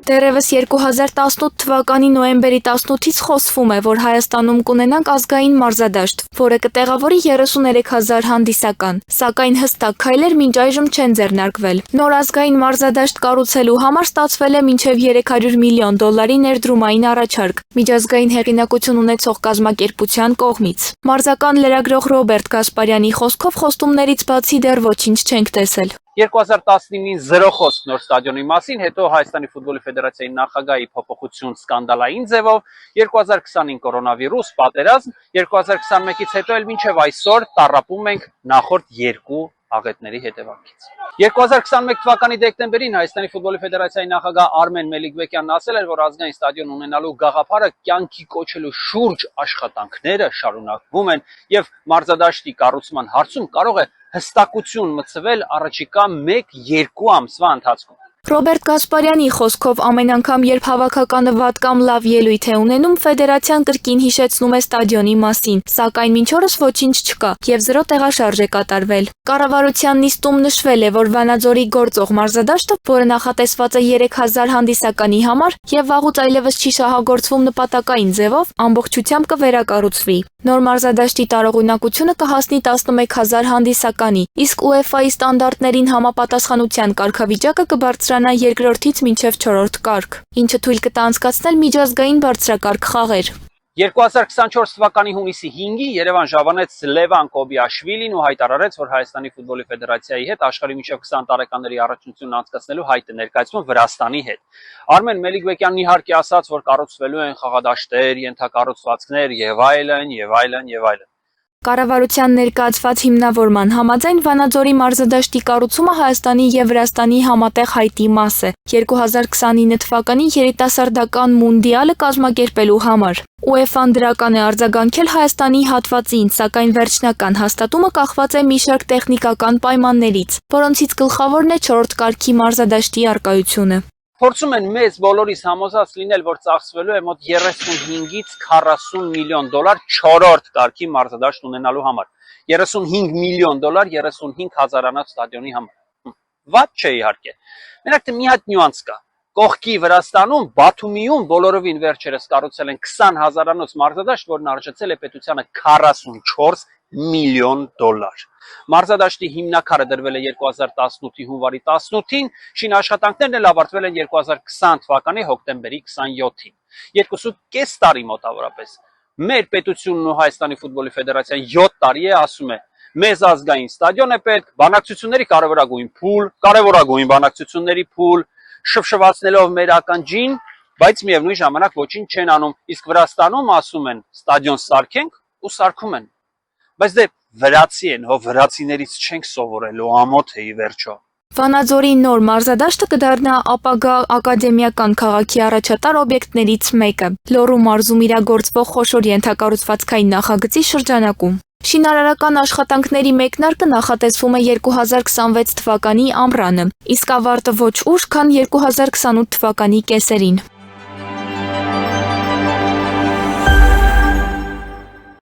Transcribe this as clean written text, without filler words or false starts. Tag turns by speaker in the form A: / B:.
A: Դեռևս 2018 թվականի նոյեմբերի 18-ից խոսվում է, որ Հայաստանում կունենանք ազգային մարզադաշտ, որը կտեղավորի 33,000 հանդիսական, սակայն հստակ քայլեր մինչ այժմ չեն ձեռնարկվել։ Նոր ազգային մարզադաշտ կառուցելու համար ստացվել է մինչև $300 միլիոն ներդրումային առաջարկ միջազգային հեղինակություն ունեցող կազմակերպության կողմից։ Մարզական լրագրող Ռոբերտ Գասպարյանի խոսքով խոստումներից բացի դեռ ոչինչ չենք տեսել։
B: 2019-ին զրո խոսք նոր ստադիոնի մասին, հետո Հայաստանի ֆուտբոլի ֆեդերացիայի նախագահի փոփոխություն սկանդալային ձևով, 2020-ին կորոնավիրուս, պատերազմ, 2021-ից հետո էլ մինչև այսօր տառապում ենք նախորդ երկու աղետների հետևանքից։ 2021 թվականի դեկտեմբերին Հայաստանի ֆուտբոլի ֆեդերացիայի նախագահ Արմեն Մելիքբեկյանն ասել էր, որ ազգային ստադիոն ունենալու գաղափարը կյանքի կոչելու շուրջ աշխատանքները շարունակվում են եւ մարզադաշտի կառուցման հարցում կարող է հստակություն մտցվել առաջիկա 1-2 ամսվա ընթացքում։
A: Ռոբերտ Գասպարյանի խոսքով ամեն անգամ, երբ հավաքականը վատ կամ լավ ելույթ է ունենում, ֆեդերացիան կրկին հիշեցնում է ստադիոնի մասին, սակայն մինչ օրս ոչինչ չկա եւ զրո տեղաշարժ է կատարվել։ Կառավարության նիստում նշվել է, որ Վանաձորի գործող մարզադաշտը, որը նախատեսված է 3000 հանդիսականի համար եւ վաղուց այլևս չի շահագործվում նպատակային ձևով, ամբողջությամբ կվերակառուցվի։ Նոր մարզադաշտի տարողունակությունը կհասնի 11000 հանդիսականի, իսկ UEFA-ի ստանդարտներին համապատասխանության կարգավիճակը կբարձրանա երկրորդից մինչև 4-րդ կարգ, ինչը թույլ կտա անցկացնել միջազգային բարձրակարգ խաղեր։
B: 2024 թվականի հունիսի 5-ի Երևան ժամանեց Լևան Կոբիաշվիլին ու հայտարարեց, որ Հայաստանի ֆուտբոլի ֆեդերացիայի հետ աշխարհի մինչև 20 տարեկանների առաջնությունն անցկացնելու հայտ է ներկայացվում Վրաստանի հետ։ Արմեն Մելիքբեկյանն իհարկե ասաց, որ կառուցվելու են խաղադաշտեր, ենթակառուցվածքներ եւ այլն, եւ այլն, եւ այլն։
A: Կառավարության ներկայացված հիմնավորման համաձայն Վանաձորի մարզադաշտի կառուցումը Հայաստանի եւ Վրաստանի համատեղ հայտի մաս է 2029 թվականի երիտասարդական մունդիալը կազմակերպելու համար։ UEFA-ն դրական է արձագանքել Հայաստանի հատվածին, սակայն վերջնական հաստատումը կախված է մի շարք տեխնիկական պայմաններից, որոնցից գլխավորն է 4-րդ կարգի մարզադաշտի առկայությունը։
B: Փորձում են մեզ բոլորիս համոզած լինել, որ ծախսվելու է մոտ 35-ից 40 միլիոն դոլար 4-րդ կարգի մարզադաշտ ունենալու համար։ 35 միլիոն դոլար 35 հազարանոց ստադիոնի համար։ Վատ չէ իհարկե։ Մենակ թե մի հատ նյուանս կա։ Կողքի Վրաստանում, Բաթումիում բոլորովին վերջերս կառուցել են 20 հազարանոց մարզադաշտ, որն արժեցել է պետությանը 44 միլիոն դոլար։ Մարզադաշտի հիմնաքարը դրվել է 2018-ի հունվարի 18-ին, շինաշխատանքներն էլ ավարտվել են 2020 թվականի հոկտեմբերի 27-ին։ 2.5 տարի մոտավորապես։ Մեր պետությունն ու Հայաստանի ֆուտբոլի ֆեդերացիան 7 տարի է ասում է. մեզ ազգային ստադիոն է պետք, բանակցությունների կարևորագույն փուլ, կարևորագույն բանակցությունների փուլ, շփշվածնելով մեր ականջին, բայց միևնույն ժամանակ ոչինչ չեն անում։ Իսկ Վրաստանում ասում են ստադիոն սարքենք ու սարքում են։ Բայց դե վրացի են, հո վրացիներից չենք սովորելու ամոթ է ի վերջո։
A: Վանաձորի նոր մարզադաշտը կդառնա ապագա ակադեմիական քաղաքի առաջատար օբյեկտներից մեկը, Լոռու մարզում իրագործվող խոշոր ենթակառուցվածքային նախագծի շրջանակում։ Շինարարական աշխատանքների մեկնարկը նախատեսվում է 2026 թվականի ամռանը, իսկ ավարտը ոչ ուշ, քան 2028 թվականի կեսերին։